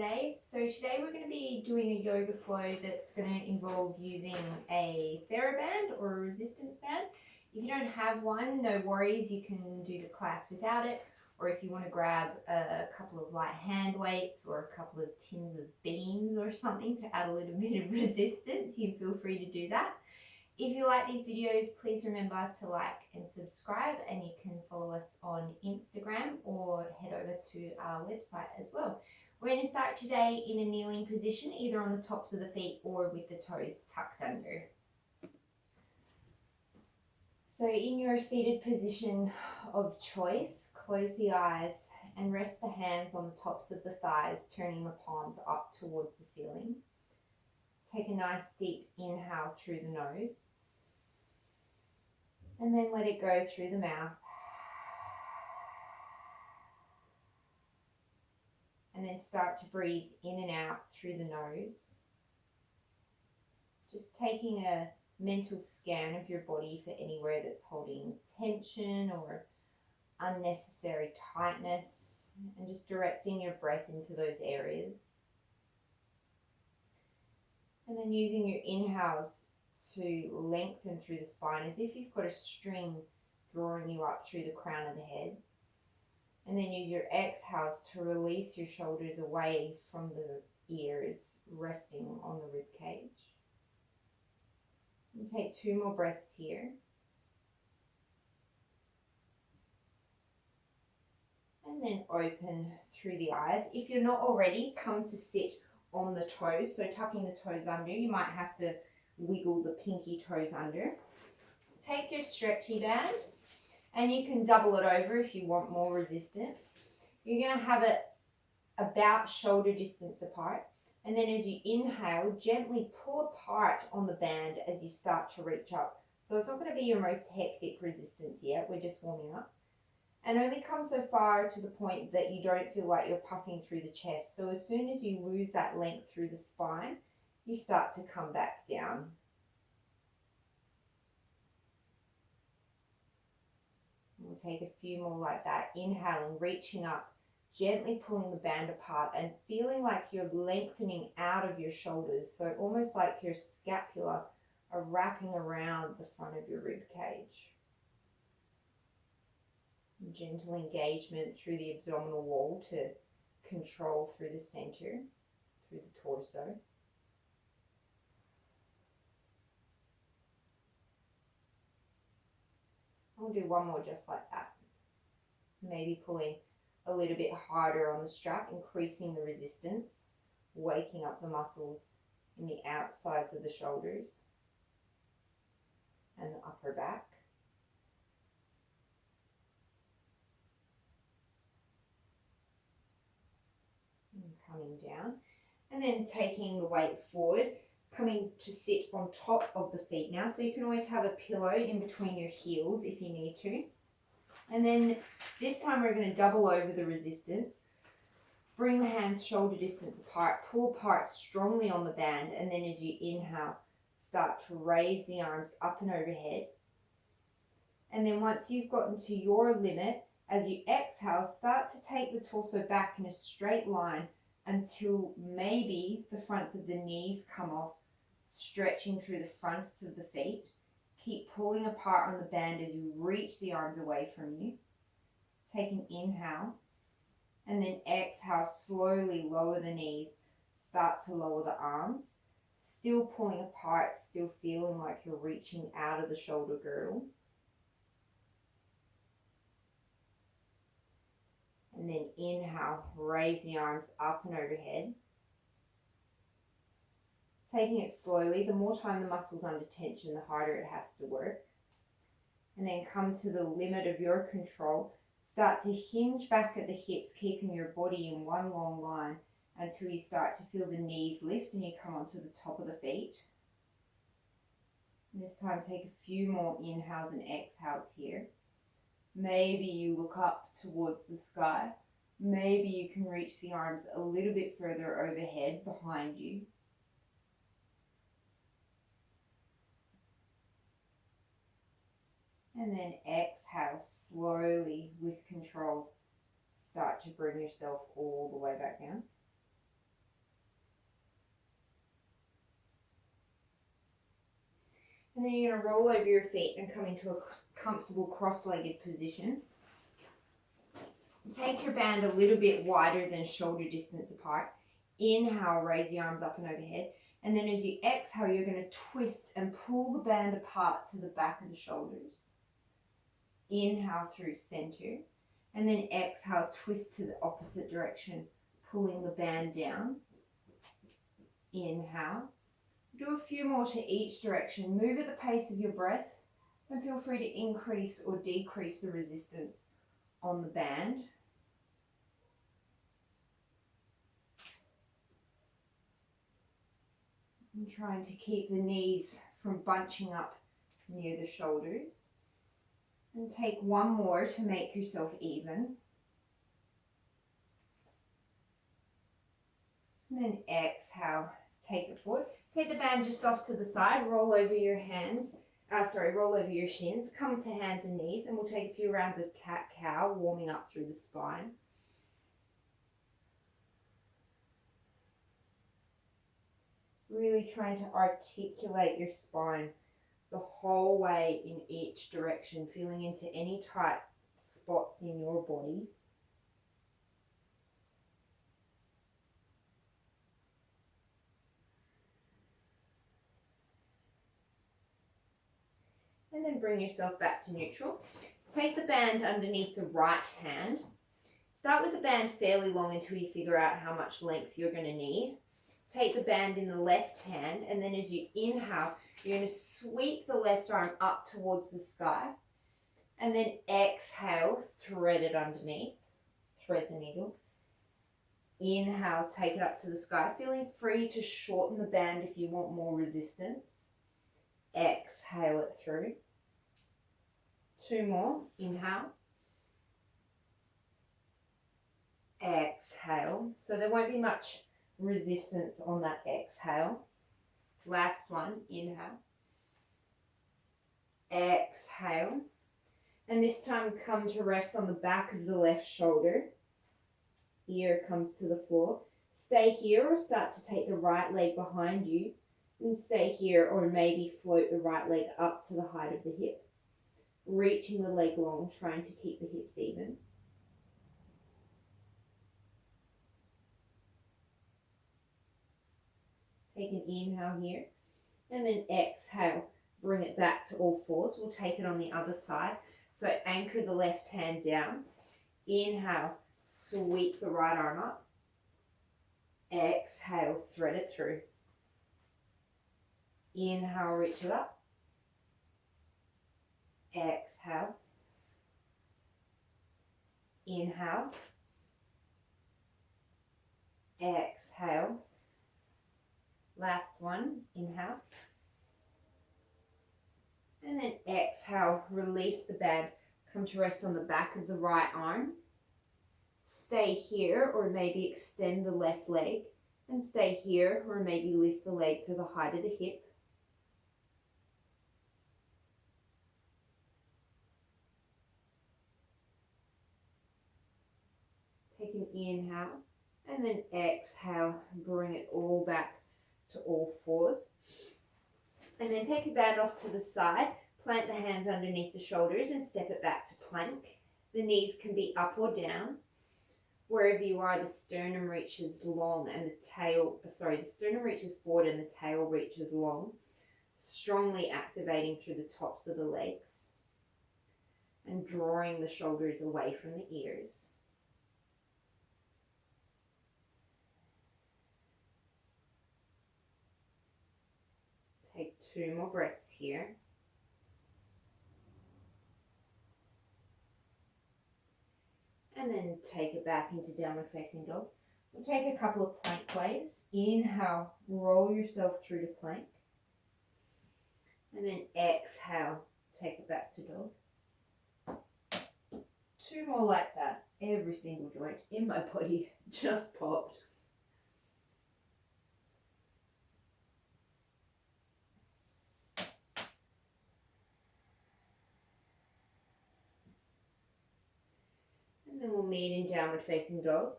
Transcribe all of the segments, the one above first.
today. So today we're going to be doing a yoga flow that's going to involve using a thera band or a resistance band. If you don't have one, no worries, you can do the class without it. Or if you want to grab a couple of light hand weights or a couple of tins of beans or something to add a little bit of resistance, you can feel free to do that. If you like these videos, please remember to like and subscribe, and you can follow us on Instagram or head over to our website as well. We're going to start today in a kneeling position, either on the tops of the feet or with the toes tucked under. So in your seated position of choice, close the eyes and rest the hands on the tops of the thighs, turning the palms up towards the ceiling. Take a nice deep inhale through the nose, and then let it go through the mouth. And then start to breathe in and out through the nose. Just taking a mental scan of your body for anywhere that's holding tension or unnecessary tightness, and just directing your breath into those areas. And then using your inhales to lengthen through the spine as if you've got a string drawing you up through the crown of the head. And then use your exhales to release your shoulders away from the ears, resting on the rib cage. And take 2 more breaths here. And then open through the eyes. If you're not already, come to sit on the toes. So tucking the toes under, you might have to wiggle the pinky toes under. Take your stretchy band, and you can double it over if you want more resistance. You're going to have it about shoulder distance apart. And then as you inhale, gently pull apart on the band as you start to reach up. So it's not going to be your most hectic resistance yet. We're just warming up. And only come so far to the point that you don't feel like you're puffing through the chest. So as soon as you lose that length through the spine, you start to come back down. We'll take a few more like that. Inhaling, reaching up, gently pulling the band apart and feeling like you're lengthening out of your shoulders. So almost like your scapula are wrapping around the front of your rib cage. Gentle engagement through the abdominal wall to control through the center, through the torso. I'll do one more just like that. Maybe pulling a little bit harder on the strap, increasing the resistance, waking up the muscles in the outsides of the shoulders and the upper back. And coming down, and then taking the weight forward, coming to sit on top of the feet now. So you can always have a pillow in between your heels if you need to. And then this time we're going to double over the resistance. Bring the hands shoulder distance apart, pull apart strongly on the band, and then as you inhale, start to raise the arms up and overhead. And then once you've gotten to your limit, as you exhale, start to take the torso back in a straight line until maybe the fronts of the knees come off, stretching through the fronts of the feet. Keep pulling apart on the band as you reach the arms away from you. Take an inhale, and then exhale, slowly lower the knees, start to lower the arms, still pulling apart, still feeling like you're reaching out of the shoulder girdle. And then inhale, raise the arms up and overhead. Taking it slowly, the more time the muscle's under tension, the harder it has to work. And then come to the limit of your control. Start to hinge back at the hips, keeping your body in one long line until you start to feel the knees lift and you come onto the top of the feet. And this time take a few more inhales and exhales here. Maybe you look up towards the sky. Maybe you can reach the arms a little bit further overhead behind you. And then exhale slowly with control. Start to bring yourself all the way back down. And then you're going to roll over your feet and come into a comfortable cross-legged position. Take your band a little bit wider than shoulder distance apart. Inhale, raise the arms up and overhead. And then as you exhale, you're going to twist and pull the band apart to the back of the shoulders. Inhale through center. And then exhale, twist to the opposite direction, pulling the band down. Inhale. Do a few more to each direction. Move at the pace of your breath and feel free to increase or decrease the resistance on the band. And trying to keep the knees from bunching up near the shoulders. And take one more to make yourself even. And then exhale, take it forward. Take the band just off to the side, roll over your hands, roll over your shins, come to hands and knees, and we'll take a few rounds of cat-cow, warming up through the spine. Really trying to articulate your spine the whole way in each direction, feeling into any tight spots in your body. And then bring yourself back to neutral. Take the band underneath the right hand. Start with the band fairly long until you figure out how much length you're going to need. Take the band in the left hand, and then as you inhale, you're going to sweep the left arm up towards the sky. And then exhale, thread it underneath. Thread the needle. Inhale, take it up to the sky. Feeling free to shorten the band if you want more resistance. Exhale it through. Two more. Inhale. Exhale. So there won't be much resistance on that exhale. Last one. Inhale. Exhale. And this time come to rest on the back of the left shoulder. Ear comes to the floor. Stay here or start to take the right leg behind you. And stay here or maybe float the right leg up to the height of the hip. Reaching the leg long, trying to keep the hips even. Take an inhale here. And then exhale, bring it back to all fours. We'll take it on the other side. So anchor the left hand down. Inhale, sweep the right arm up. Exhale, thread it through. Inhale, reach it up. Exhale. Inhale. Exhale. Last one. Inhale. And then exhale, release the band. Come to rest on the back of the right arm. Stay here or maybe extend the left leg. And stay here or maybe lift the leg to the height of the hip. Take an inhale and then exhale, bring it all back to all fours. And then take your band off to the side, plant the hands underneath the shoulders and step it back to plank. The knees can be up or down. Wherever you are, the sternum reaches long and the sternum reaches forward and the tail reaches long, strongly activating through the tops of the legs and drawing the shoulders away from the ears. Take two more breaths here. And then take it back into downward facing dog. We'll take a couple of plank waves. Inhale, roll yourself through to plank. And then exhale, take it back to dog. Two more like that. Every single joint in my body just popped. And then we'll meet in downward facing dog.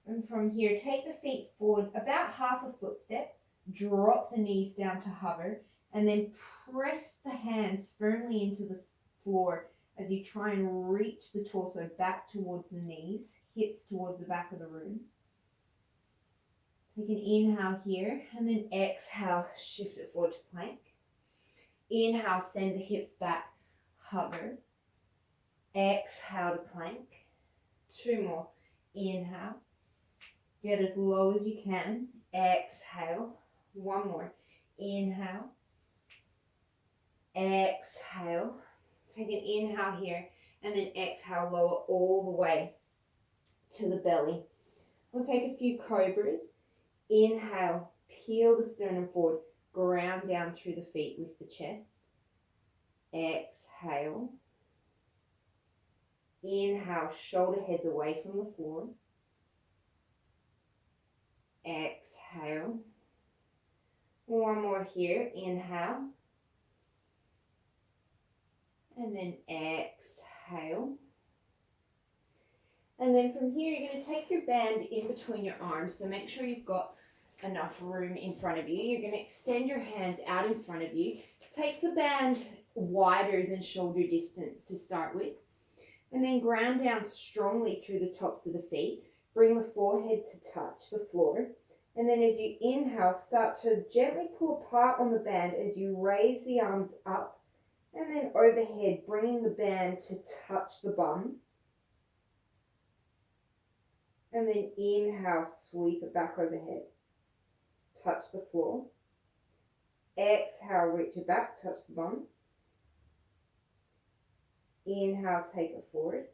And from here, take the feet forward about half a footstep. drop the knees down to hover, and then press the hands firmly into the floor as you try and reach the torso back towards the knees, hips towards the back of the room. Take an inhale here, and then exhale, shift it forward to plank. Inhale, send the hips back, hover. Exhale to plank. 2 more. Inhale. Get as low as you can. Exhale. 1 more. Inhale. Exhale. Take an inhale here, and then exhale, lower all the way to the belly. We'll take a few cobras. Inhale, peel the sternum forward, ground down through the feet with the chest. Exhale. Inhale, shoulder heads away from the floor. Exhale. 1 more here. Inhale. And then exhale. And then from here, you're going to take your band in between your arms. So make sure you've got enough room in front of you. You're going to extend your hands out in front of you. Take the band wider than shoulder distance to start with. And then ground down strongly through the tops of the feet. Bring the forehead to touch the floor. And then as you inhale, start to gently pull apart on the band as you raise the arms up and then overhead, bringing the band to touch the bum. And then inhale, sweep it back overhead. Touch the floor. Exhale, reach it back, touch the bum. Inhale, take it forward.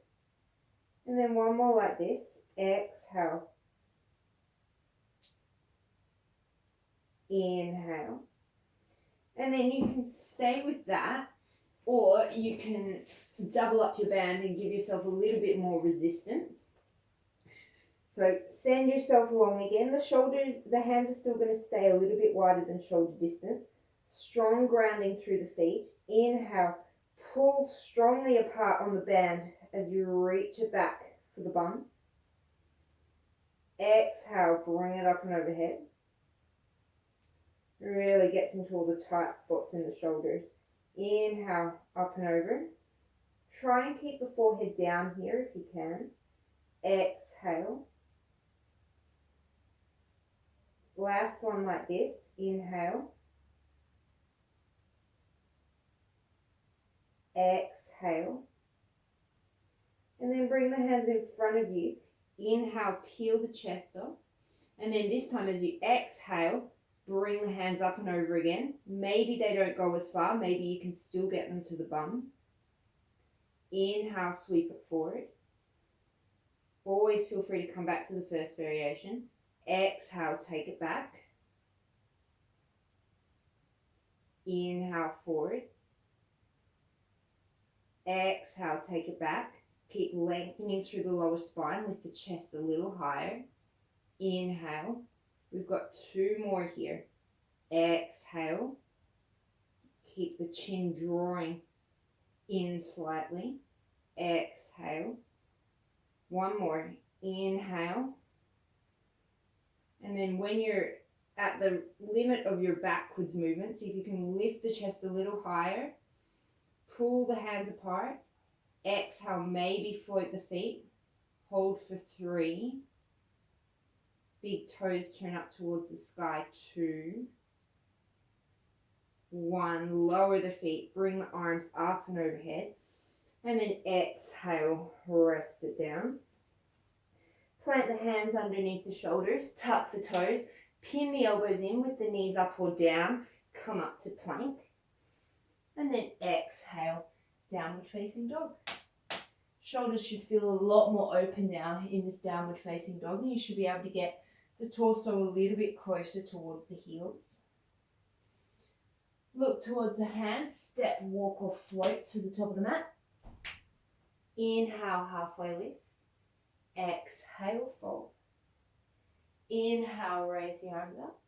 And then 1 more like this. Exhale. Inhale. And then you can stay with that, or you can double up your band and give yourself a little bit more resistance. So send yourself along again. The shoulders, the hands are still going to stay a little bit wider than shoulder distance. Strong grounding through the feet. Inhale, pull strongly apart on the band as you reach it back for the bum. Exhale, bring it up and overhead. Really gets into all the tight spots in the shoulders. Inhale, up and over. Try and keep the forehead down here if you can. Exhale. Last one like this. Inhale. Exhale. And then bring the hands in front of you. Inhale, peel the chest off. And then this time as you exhale, bring the hands up and over again. Maybe they don't go as far. Maybe you can still get them to the bum. Inhale, sweep it forward. Always feel free to come back to the first variation. Exhale, take it back. Inhale, forward. Exhale, take it back. Keep lengthening through the lower spine with the chest a little higher. Inhale. We've got 2 more here. Exhale. Keep the chin drawing in slightly. Exhale. 1 more. Inhale. And then when you're at the limit of your backwards movement, see if you can lift the chest a little higher. Pull the hands apart. Exhale, maybe float the feet. Hold for 3. Big toes turn up towards the sky. 2. 1. Lower the feet. Bring the arms up and overhead. And then exhale, rest it down. Plant the hands underneath the shoulders. Tuck the toes. Pin the elbows in with the knees up or down. Come up to plank. And then exhale, downward facing dog. Shoulders should feel a lot more open now in this downward facing dog, and you should be able to get the torso a little bit closer towards the heels. Look towards the hands, step, walk or float to the top of the mat. Inhale, halfway lift. Exhale, fold. Inhale, raise the arms up.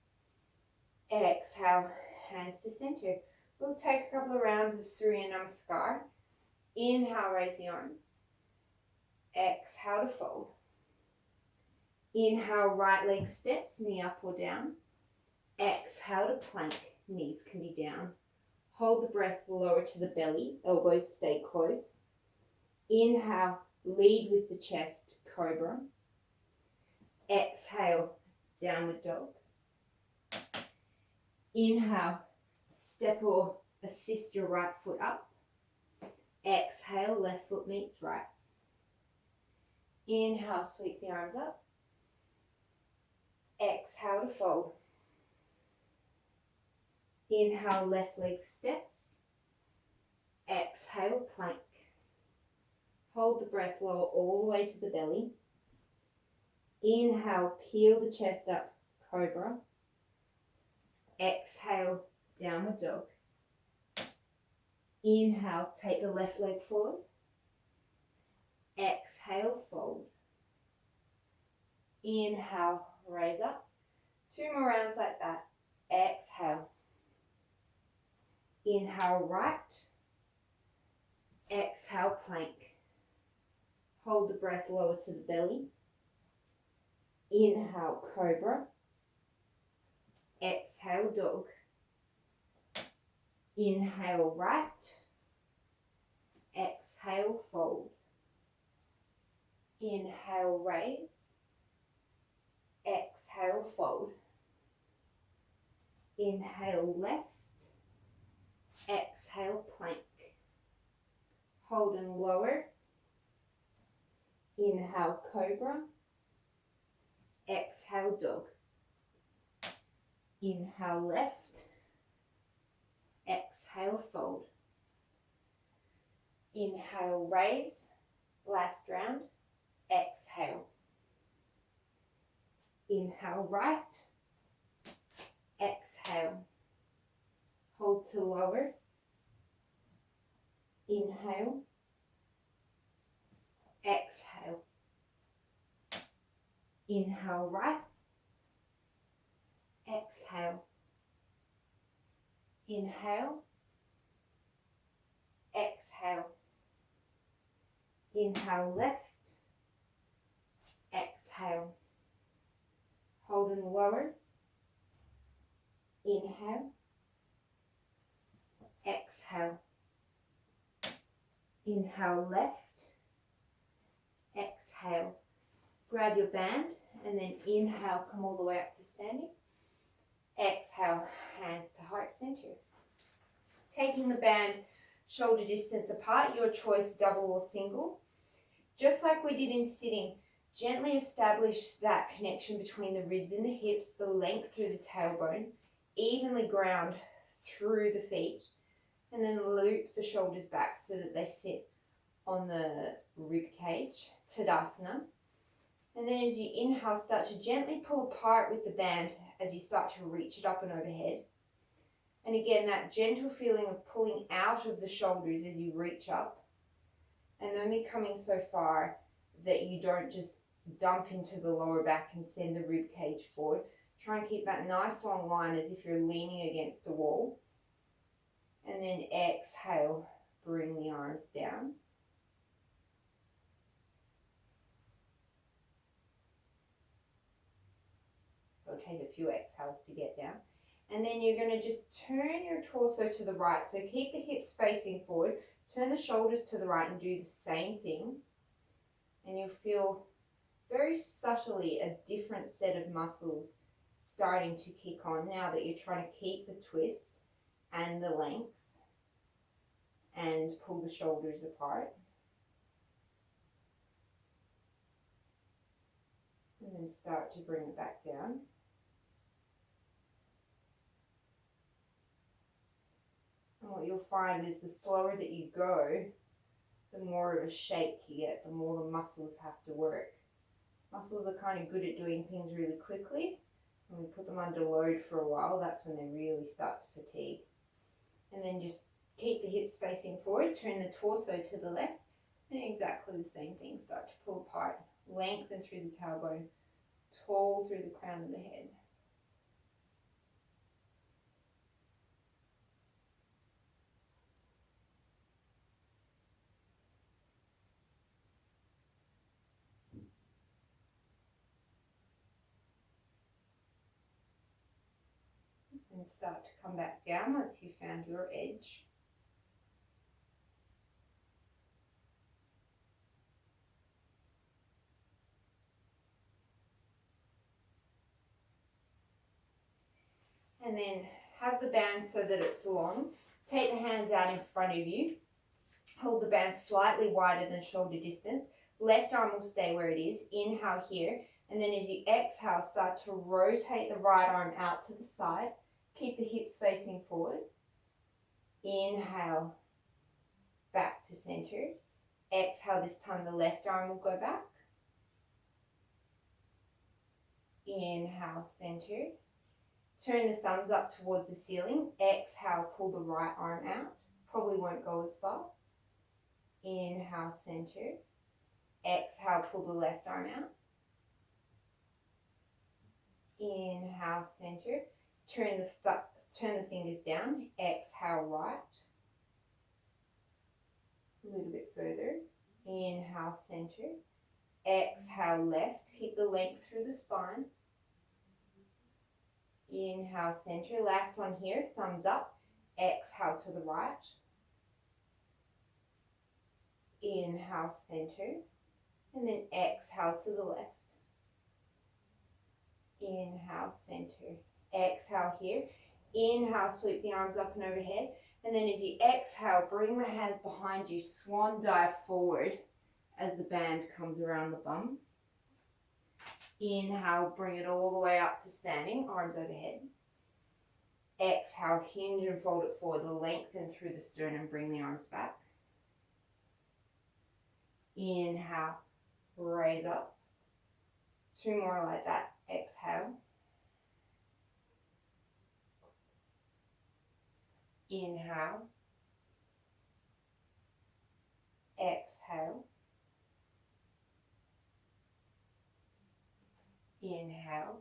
Exhale, hands to center. We'll take a couple of rounds of Surya Namaskar. Inhale, raise the arms. Exhale to fold. Inhale, right leg steps, knee up or down. Exhale to plank, knees can be down. Hold the breath lower to the belly, elbows stay close. Inhale, lead with the chest, cobra. Exhale, downward dog. Inhale, step or assist your right foot up. Exhale, left foot meets right. Inhale, sweep the arms up. Exhale to fold. Inhale, left leg steps. Exhale, plank. Hold the breath lower all the way to the belly. Inhale, peel the chest up, cobra. Exhale, downward dog. Inhale, take the left leg forward. Exhale, fold. Inhale, raise up. 2 more rounds like that. Exhale. Inhale, right. Exhale, plank. Hold the breath lower to the belly. Inhale, cobra. Exhale, dog. Inhale, right. Exhale, fold. Inhale, raise. Exhale, fold. Inhale, left. Exhale, plank. Hold and lower. Inhale, cobra. Exhale, dog. Inhale, left. Exhale, fold. Inhale, raise. Last round. Exhale. Inhale, right. Exhale. Hold to lower. Inhale. Exhale. Inhale, right. Exhale. Inhale. Exhale. Inhale, left. Exhale. Hold and lower. Inhale. Exhale. Inhale, left. Exhale. Grab your band and then inhale, come all the way up to standing. Exhale, hands to heart center. Taking the band shoulder distance apart, your choice, double or single. Just like we did in sitting, gently establish that connection between the ribs and the hips, the length through the tailbone, evenly ground through the feet, and then loop the shoulders back so that they sit on the rib cage, Tadasana. And then as you inhale, start to gently pull apart with the band as you start to reach it up and overhead. And again, that gentle feeling of pulling out of the shoulders as you reach up, and only coming so far that you don't just dump into the lower back and send the rib cage forward. Try and keep that nice long line as if you're leaning against a wall. And then exhale, bring the arms down. So it'll take a few exhales to get down. And then you're going to just turn your torso to the right. So keep the hips facing forward. Turn the shoulders to the right and do the same thing. And you'll feel very subtly a different set of muscles starting to kick on now that you're trying to keep the twist and the length and pull the shoulders apart. And then start to bring it back down. And what you'll find is the slower that you go, the more of a shake you get, the more the muscles have to work. Muscles are kind of good at doing things really quickly. When we put them under load for a while, that's when they really start to fatigue. And then just keep the hips facing forward, turn the torso to the left, and exactly the same thing. Start to pull apart, lengthen through the tailbone, tall through the crown of the head. and start to come back down once you've found your edge. And then have the band so that it's long. Take the hands out in front of you. Hold the band slightly wider than shoulder distance. Left arm will stay where it is. Inhale here. And then as you exhale, start to rotate the right arm out to the side. Keep the hips facing forward. Inhale, back to center. Exhale, this time the left arm will go back. Inhale, center. Turn the thumbs up towards the ceiling. Exhale, pull the right arm out. Probably won't go as far. Inhale, center. Exhale, pull the left arm out. Inhale, center. Turn the fingers down. Exhale, right. A little bit further. Inhale, center. Exhale, left. Keep the length through the spine. Inhale, center. Last one here. Thumbs up. Exhale to the right. Inhale, center. And then exhale to the left. Inhale, center. Exhale here. Inhale, sweep the arms up and overhead. And then as you exhale, bring the hands behind you. Swan dive forward as the band comes around the bum. Inhale, bring it all the way up to standing, arms overhead. Exhale, hinge and fold it forward. Lengthen through the sternum, bring the arms back. Inhale, raise up. 2 more like that. Exhale. Inhale. Exhale. Inhale.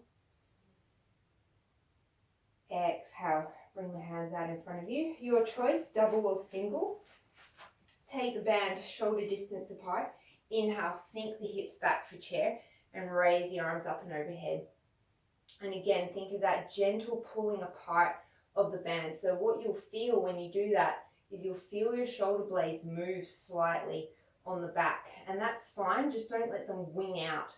Exhale. Bring the hands out in front of you. Your choice, double or single. Take the band shoulder distance apart. Inhale, sink the hips back for chair and raise the arms up and overhead. And again, think of that gentle pulling apart of the band. So what you'll feel when you do that is you'll feel your shoulder blades move slightly on the back. And that's fine, just don't let them wing out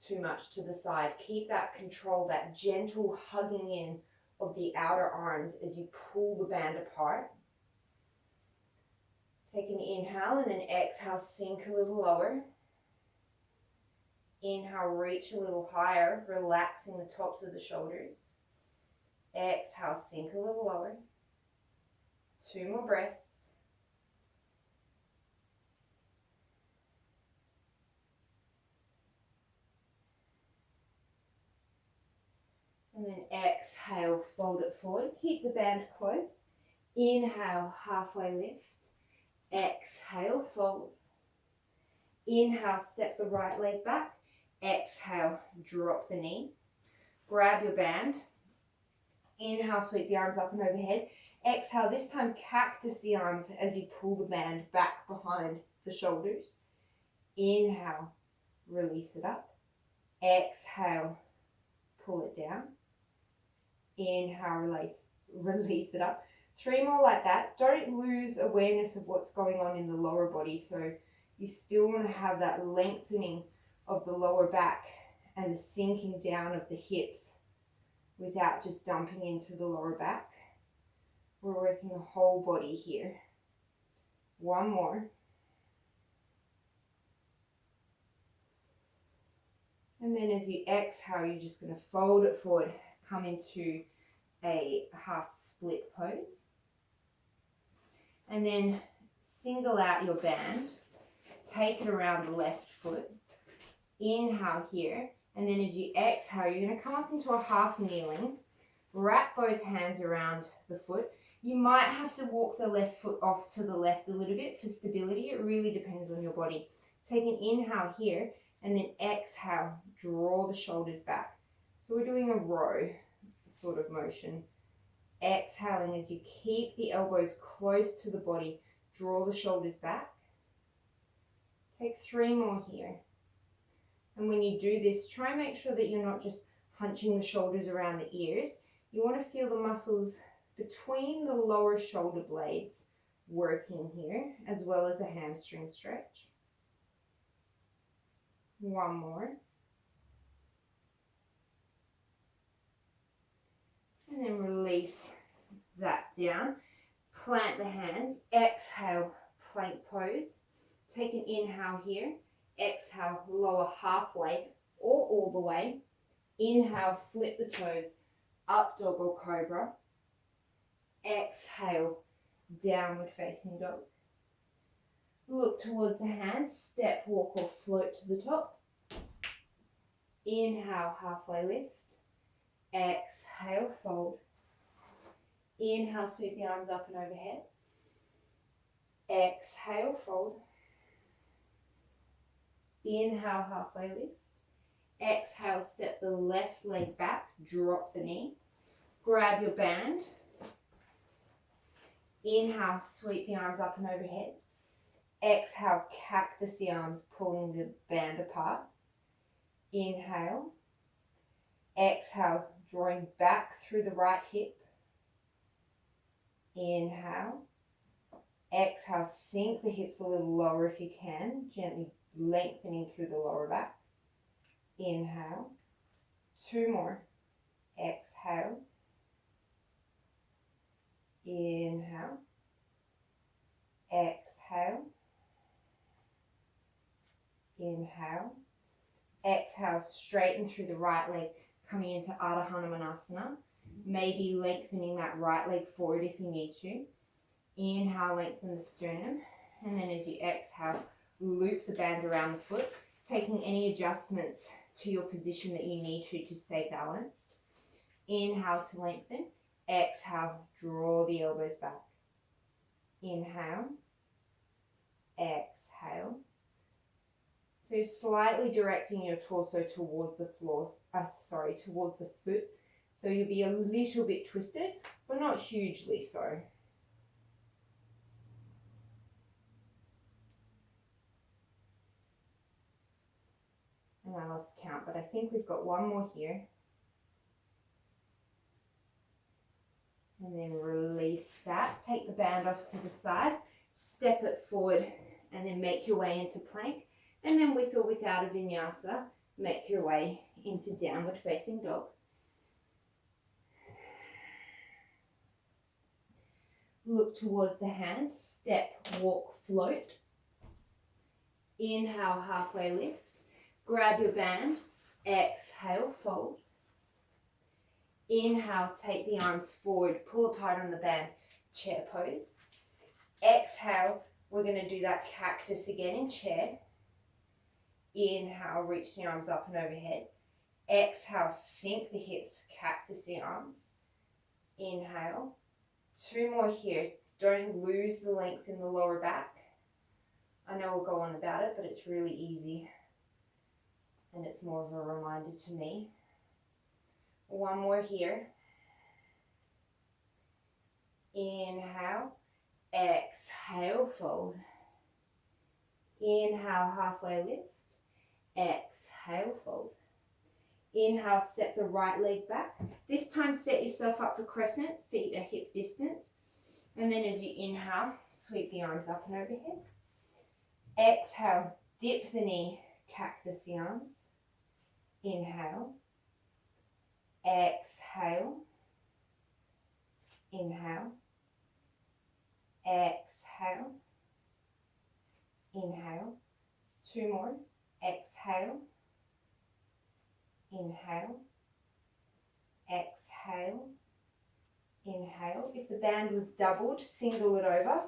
too much to the side. Keep that control, that gentle hugging in of the outer arms as you pull the band apart. Take an inhale and then exhale, sink a little lower. Inhale, reach a little higher, relaxing the tops of the shoulders. Exhale, sink a little lower. 2 more breaths. And then exhale, fold it forward. Keep the band close. Inhale, halfway lift. Exhale, fold. Inhale, step the right leg back. Exhale, drop the knee. Grab your band. Inhale, sweep the arms up and overhead. Exhale, this time cactus the arms as you pull the band back behind the shoulders. Inhale, release it up. Exhale, pull it down. Inhale, release it up. 3 more like that. Don't lose awareness of what's going on in the lower body. So you still want to have that lengthening of the lower back and the sinking down of the hips without just dumping into the lower back. We're working the whole body here. 1 more. And then as you exhale, you're just going to fold it forward, come into a half split pose. And then single out your band, take it around the left foot. Inhale here, and then as you exhale, you're going to come up into a half kneeling. Wrap both hands around the foot. You might have to walk the left foot off to the left a little bit for stability. It really depends on your body. Take an inhale here, and then exhale, draw the shoulders back. So we're doing a row sort of motion. Exhaling as you keep the elbows close to the body, draw the shoulders back. Take 3 more here. And when you do this, try and make sure that you're not just hunching the shoulders around the ears. You want to feel the muscles between the lower shoulder blades working here, as well as a hamstring stretch. One more. And then release that down. Plant the hands. Exhale, plank pose. Take an inhale here. Exhale, lower halfway or all the way. Inhale, flip the toes. Up dog or cobra. Exhale, downward facing dog. Look towards the hands. Step, walk or float to the top. Inhale, halfway lift. Exhale, fold. Inhale, sweep the arms up and overhead. Exhale, fold. Inhale, halfway lift. Exhale, step the left leg back, drop the knee. Grab your band. Inhale, sweep the arms up and overhead. Exhale, cactus the arms, pulling the band apart. Inhale. Exhale, drawing back through the right hip. Inhale. Exhale, sink the hips a little lower if you can, gently lengthening through the lower back. Inhale. Two more. Exhale. Inhale. Exhale. Inhale. Exhale, straighten through the right leg, coming into Ardha Hanumanasana. Maybe lengthening that right leg forward if you need to. Inhale, lengthen the sternum. And then as you exhale, loop the band around the foot, taking any adjustments to your position that you need to stay balanced. Inhale to lengthen. Exhale, draw the elbows back. Inhale. Exhale. So slightly directing your torso towards the floor, towards the foot. So you'll be a little bit twisted, but not hugely so. And I lost count, but I think we've got one more here. And then release that. Take the band off to the side, step it forward, and then make your way into plank. And then with or without a vinyasa, make your way into downward facing dog. Look towards the hands, step, walk, float. Inhale, halfway lift. Grab your band, exhale, fold. Inhale, take the arms forward, pull apart on the band, chair pose. Exhale, we're going to do that cactus again in chair. Inhale, reach the arms up and overhead. Exhale, sink the hips, cactus the arms. Inhale. Two more here. Don't lose the length in the lower back. I know we'll go on about it, but it's really easy. And it's more of a reminder to me. One more here. Inhale. Exhale, fold. Inhale, halfway lift. Exhale, fold. Inhale, step the right leg back. This time set yourself up for crescent, feet at hip distance. And then as you inhale, sweep the arms up and overhead. Exhale, dip the knee, cactus the arms. Inhale. Exhale. Inhale. Exhale. Inhale. Two more. Exhale. Inhale. Exhale. Inhale. If the band was doubled, single it over.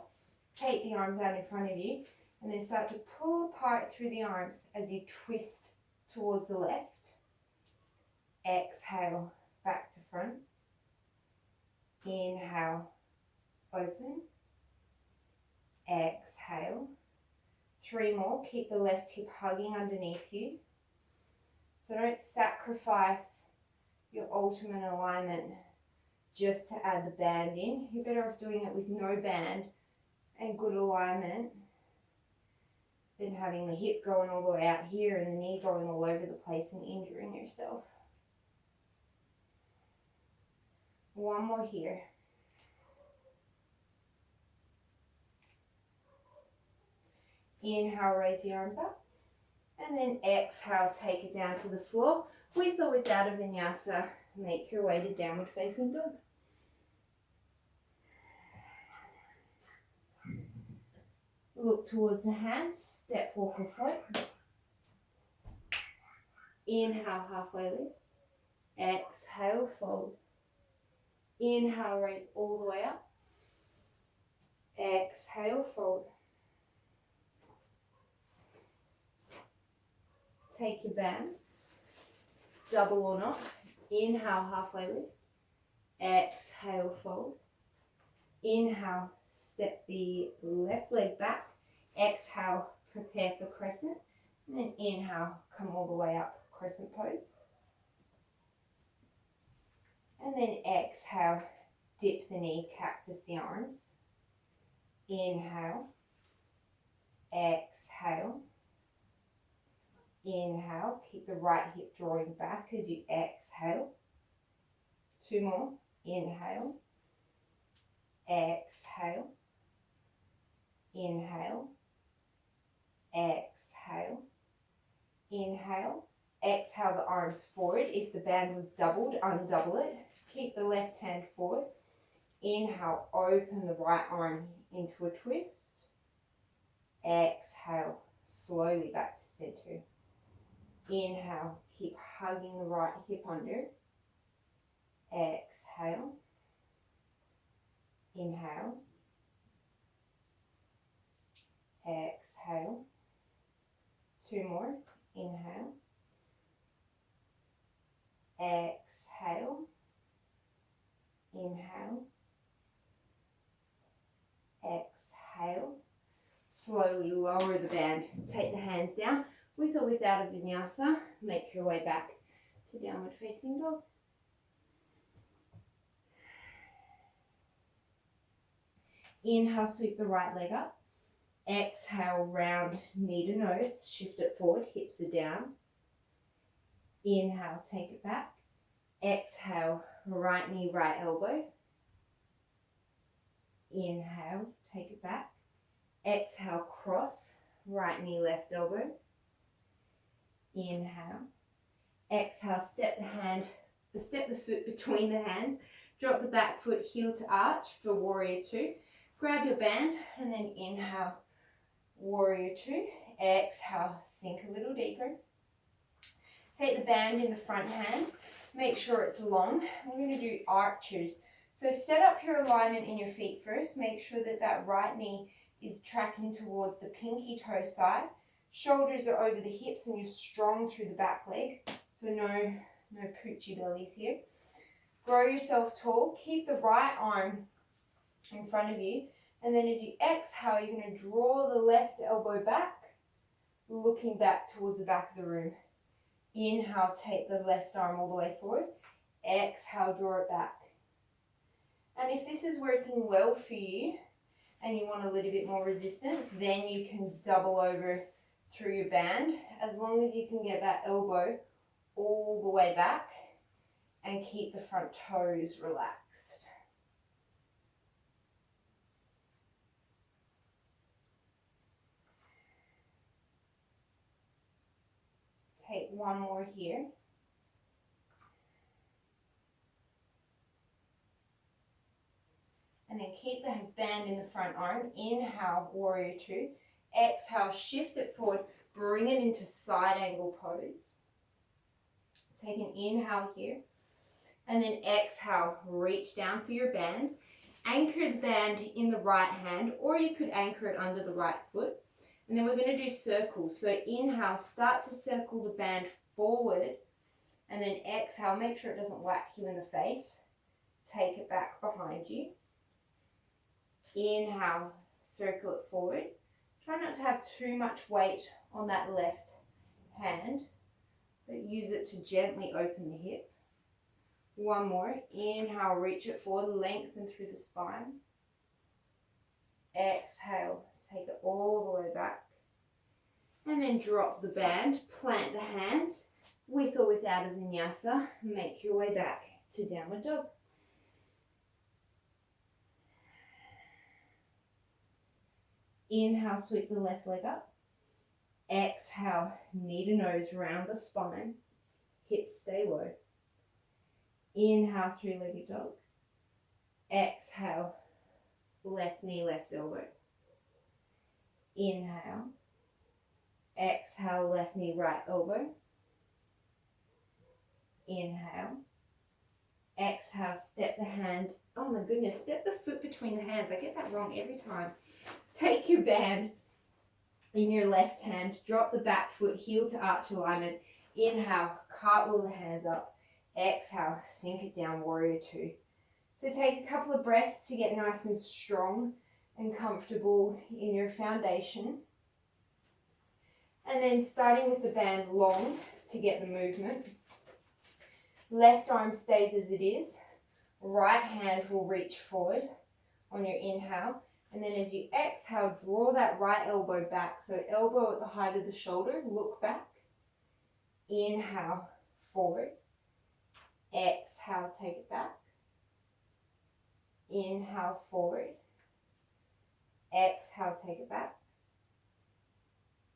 Take the arms out in front of you and then start to pull apart through the arms as you twist towards the left. Exhale, back to front. Inhale, open. Exhale. Three more. Keep the left hip hugging underneath you. So don't sacrifice your ultimate alignment just to add the band in. You're better off doing it with no band and good alignment than having the hip going all the way out here and the knee going all over the place and injuring yourself. One more here. Inhale, raise the arms up. And then exhale, take it down to the floor. With or without a vinyasa, make your way to downward facing dog. Look towards the hands, step, walk or float. Inhale, halfway lift. Exhale, fold. Inhale, raise all the way up. Exhale, fold. Take your band, double or not. Inhale, halfway lift. Exhale, fold. Inhale, step the left leg back. Exhale, prepare for crescent. And then inhale, come all the way up, crescent pose. And then exhale, dip the knee, cactus the arms. Inhale, exhale, inhale. Keep the right hip drawing back as you exhale. Two more. Inhale, exhale, inhale, exhale, inhale. Exhale the arms forward. If the band was doubled, undouble it. Keep the left hand forward. Inhale, open the right arm into a twist. Exhale, slowly back to center. Inhale, keep hugging the right hip under. Exhale. Inhale. Exhale. Two more. Inhale. Exhale. Inhale. Exhale. Slowly lower the band. Take the hands down. With or without a vinyasa, make your way back to downward facing dog. Inhale, sweep the right leg up. Exhale, round knee to nose, shift it forward, hips are down. Inhale, take it back. Exhale, right knee, right elbow. Inhale, take it back. Exhale, cross, right knee, left elbow. Inhale. Exhale, step the foot between the hands. Drop the back foot heel to arch for warrior two. Grab your band and then inhale, warrior two. Exhale, sink a little deeper. Take the band in the front hand. Make sure it's long. We're going to do arches. So set up your alignment in your feet first. Make sure that that right knee is tracking towards the pinky toe side. Shoulders are over the hips and you're strong through the back leg. So no poochie bellies here. Grow yourself tall. Keep the right arm in front of you. And then as you exhale, you're going to draw the left elbow back, looking back towards the back of the room. Inhale, take the left arm all the way forward. Exhale, draw it back. And if this is working well for you and you want a little bit more resistance, then you can double over through your band, as long as you can get that elbow all the way back and keep the front toes relaxed. Take one more here. And then keep the band in the front arm. Inhale, warrior two. Exhale, shift it forward. Bring it into side angle pose. Take an inhale here. And then exhale, reach down for your band. Anchor the band in the right hand, or you could anchor it under the right foot. And then we're going to do circles. So inhale, start to circle the band forward. And then exhale, make sure it doesn't whack you in the face. Take it back behind you. Inhale, circle it forward. Try not to have too much weight on that left hand, but use it to gently open the hip. One more. Inhale, reach it forward, lengthen through the spine. Exhale, take it all the way back. And then drop the band, plant the hands, with or without a vinyasa. Make your way back to downward dog. Inhale, sweep the left leg up. Exhale, knee to nose, round the spine. Hips stay low. Inhale, three-legged dog. Exhale, left knee, left elbow. Inhale. Exhale, left knee, right elbow. Inhale. Exhale, step the hand. Oh my goodness, step the foot between the hands. I get that wrong every time. Take your band in your left hand. Drop the back foot, heel to arch alignment. Inhale, cartwheel the hands up. Exhale, sink it down, warrior two. So take a couple of breaths to get nice and strong and comfortable in your foundation. And then starting with the band long to get the movement. Left arm stays as it is. Right hand will reach forward on your inhale. And then as you exhale, draw that right elbow back. So elbow at the height of the shoulder, look back. Inhale, forward. Exhale, take it back. Inhale, forward. Exhale, take it back.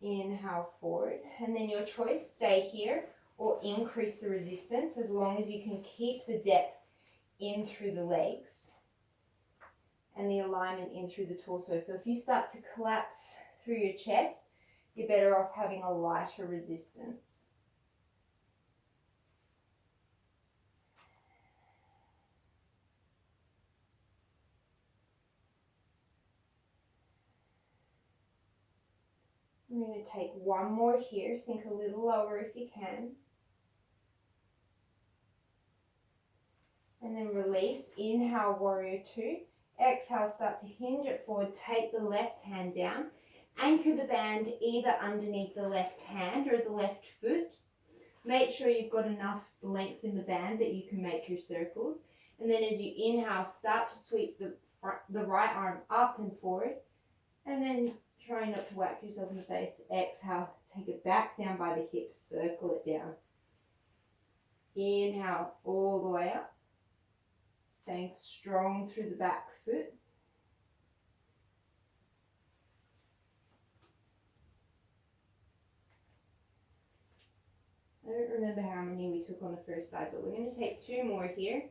Inhale, forward. And then your choice, stay here or increase the resistance as long as you can keep the depth in through the legs and the alignment in through the torso. So if you start to collapse through your chest, you're better off having a lighter resistance. I'm going to take one more here, sink a little lower if you can. And then release, inhale, warrior two. Exhale, start to hinge it forward, take the left hand down. Anchor the band either underneath the left hand or the left foot. Make sure you've got enough length in the band that you can make your circles. And then as you inhale, start to sweep the right arm up and forward. And then try not to whack yourself in the face. Exhale, take it back down by the hips, circle it down. Inhale all the way up. Staying strong through the back foot. I don't remember how many we took on the first side, but we're going to take two more here.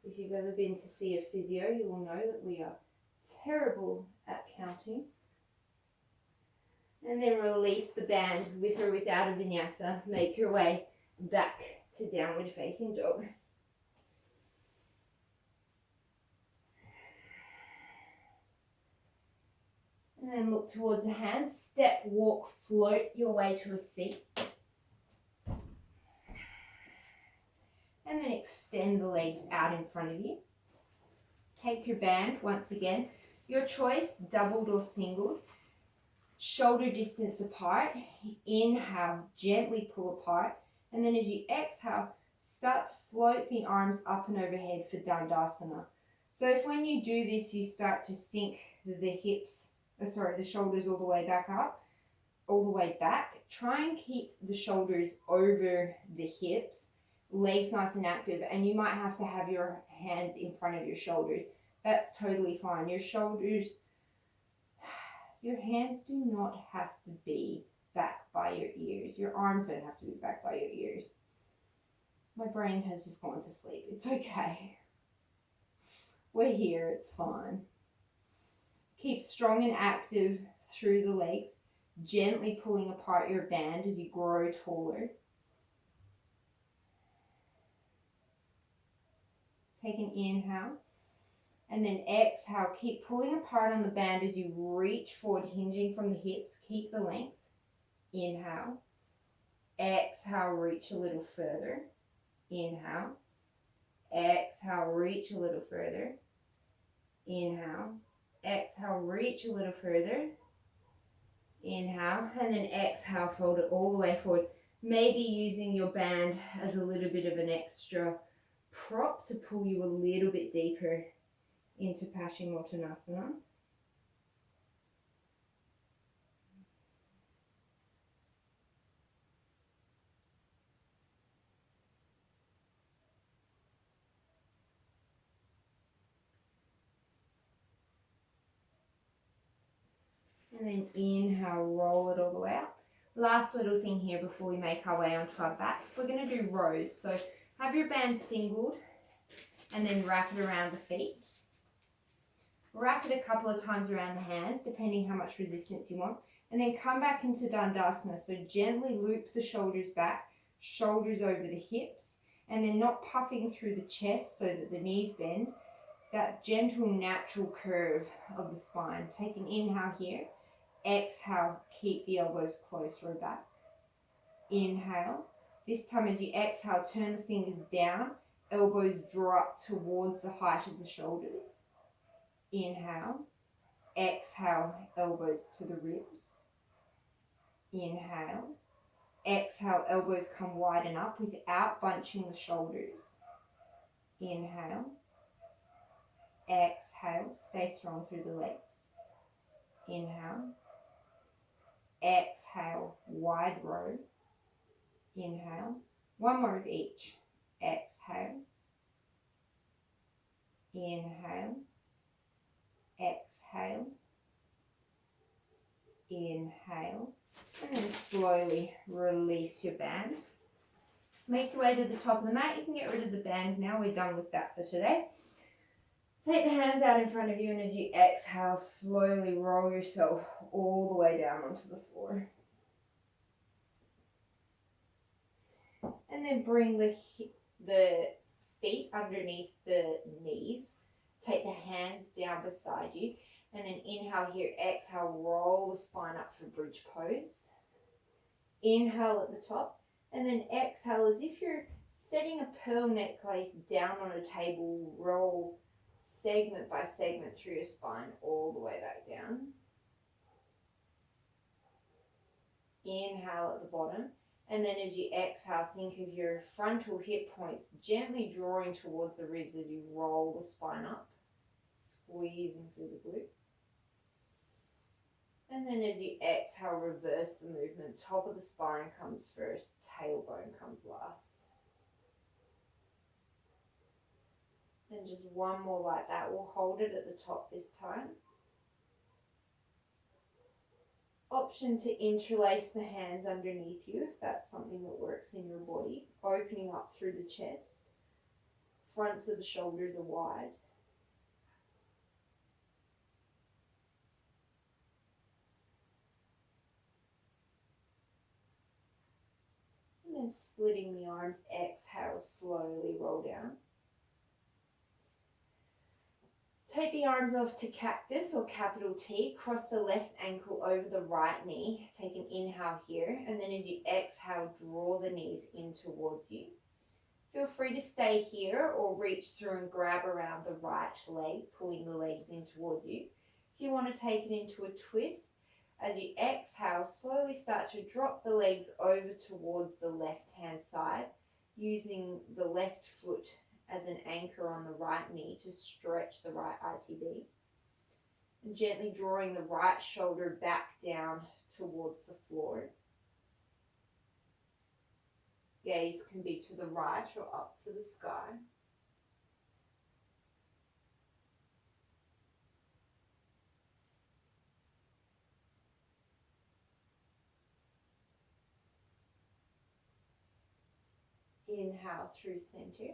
If you've ever been to see a physio, you will know that we are terrible at counting. And then release the band with or without a vinyasa. Make your way back to downward facing dog. And then look towards the hands. Step, walk, float your way to a seat. And then extend the legs out in front of you. Take your band once again. Your choice, doubled or singled. Shoulder distance apart. Inhale, gently pull apart. And then as you exhale, start to float the arms up and overhead for Dandasana. So if when you do this, you start to sink the hips, the shoulders all the way back up, all the way back, try and keep the shoulders over the hips, legs nice and active, and you might have to have your hands in front of your shoulders. That's totally fine. Your hands do not have to be back by your ears. Your arms don't have to be back by your ears. My brain has just gone to sleep. It's okay. We're here. It's fine. Keep strong and active through the legs, gently pulling apart your band as you grow taller. Take an inhale. And then exhale, keep pulling apart on the band as you reach forward, hinging from the hips. Keep the length. Inhale. Exhale, reach a little further. Inhale. Exhale, reach a little further. Inhale. Exhale, reach a little further. Inhale. And then exhale, fold it all the way forward. Maybe using your band as a little bit of an extra prop to pull you a little bit deeper into Paschimottanasana. And then inhale, roll it all the way up. Last little thing here before we make our way onto our backs, we're going to do rows. So have your band singled and then wrap it around the feet. Wrap it a couple of times around the hands, depending how much resistance you want. And then come back into Dandasana. So gently loop the shoulders back, shoulders over the hips, and then not puffing through the chest so that the knees bend. That gentle, natural curve of the spine. Take an inhale here. Exhale, keep the elbows closer back. Inhale. This time as you exhale, turn the fingers down. Elbows draw up towards the height of the shoulders. Inhale. Exhale, elbows to the ribs. Inhale. Exhale, elbows come widen up without bunching the shoulders. Inhale. Exhale, stay strong through the legs. Inhale. Exhale, wide row. Inhale. One more of each. Exhale. Inhale. Exhale. Inhale. And then slowly release your band. Make your way to the top of the mat. You can get rid of the band now. We're done with that for today. Take the hands out in front of you, and as you exhale, slowly roll yourself all the way down onto the floor. And then bring the feet underneath the knees. Take the hands down beside you. And then inhale here, exhale, roll the spine up for bridge pose. Inhale at the top. And then exhale as if you're setting a pearl necklace down on a table. Roll segment by segment through your spine all the way back down. Inhale at the bottom. And then as you exhale, think of your frontal hip points gently drawing towards the ribs as you roll the spine up, squeezing through the glutes. And then as you exhale, reverse the movement. Top of the spine comes first, tailbone comes last. And just one more like that. We'll hold it at the top this time. Option to interlace the hands underneath you if that's something that works in your body. Opening up through the chest. Fronts of the shoulders are wide. And then splitting the arms, exhale, slowly roll down. Take the arms off to cactus or capital T. Cross the left ankle over the right knee. Take an inhale here. And then as you exhale, draw the knees in towards you. Feel free to stay here or reach through and grab around the right leg, pulling the legs in towards you. If you want to take it into a twist, as you exhale, slowly start to drop the legs over towards the left-hand side, using the left foot as an anchor on the right knee to stretch the right ITB. And gently drawing the right shoulder back down towards the floor. Gaze can be to the right or up to the sky. Inhale through center.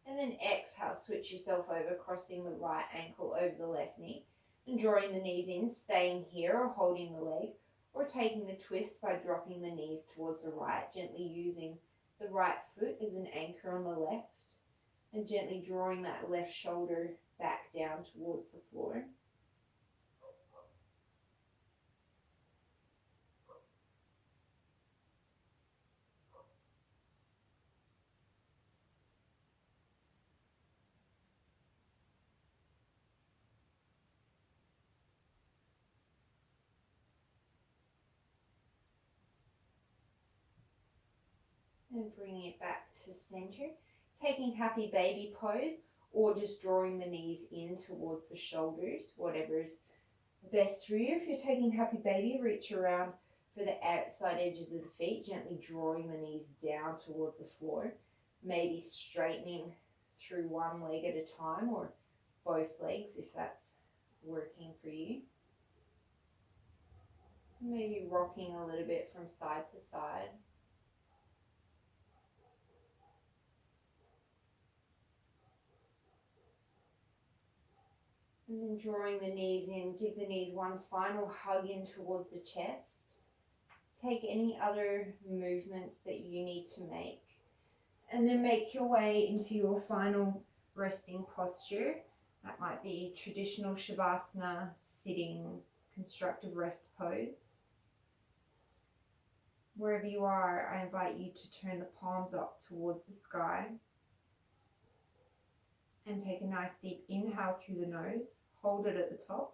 And then exhale, switch yourself over, crossing the right ankle over the left knee. And drawing the knees in, staying here or holding the leg. Or taking the twist by dropping the knees towards the right, gently using the right foot as an anchor on the left. And gently drawing that left shoulder back down towards the floor. And bringing it back to center. Taking happy baby pose or just drawing the knees in towards the shoulders, whatever is best for you. If you're taking happy baby, reach around for the outside edges of the feet, gently drawing the knees down towards the floor. Maybe straightening through one leg at a time or both legs if that's working for you. Maybe rocking a little bit from side to side. And then drawing the knees in, give the knees one final hug in towards the chest. Take any other movements that you need to make. And then make your way into your final resting posture. That might be traditional Shavasana, sitting, constructive rest pose. Wherever you are, I invite you to turn the palms up towards the sky. And take a nice deep inhale through the nose. Hold it at the top.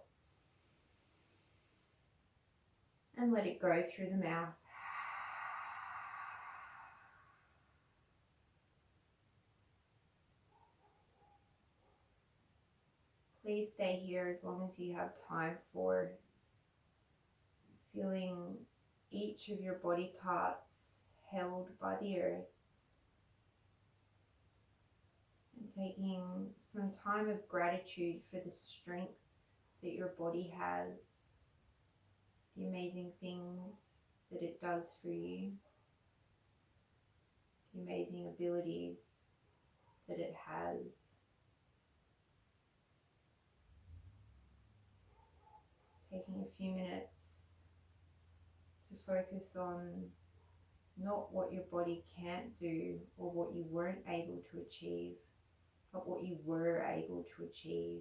And let it go through the mouth. Please stay here as long as you have time for feeling each of your body parts held by the earth. And taking some time of gratitude for the strength that your body has, the amazing things that it does for you, the amazing abilities that it has. Taking a few minutes to focus on not what your body can't do or what you weren't able to achieve, but what you were able to achieve,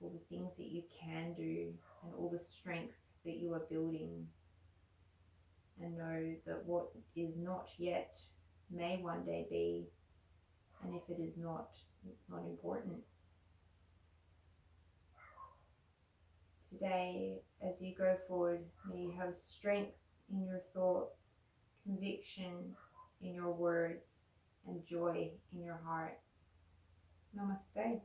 all the things that you can do and all the strength that you are building. And know that what is not yet may one day be, and if it is not, it's not important. Today, as you go forward, may you have strength in your thoughts, conviction in your words, and joy in your heart. Namaste.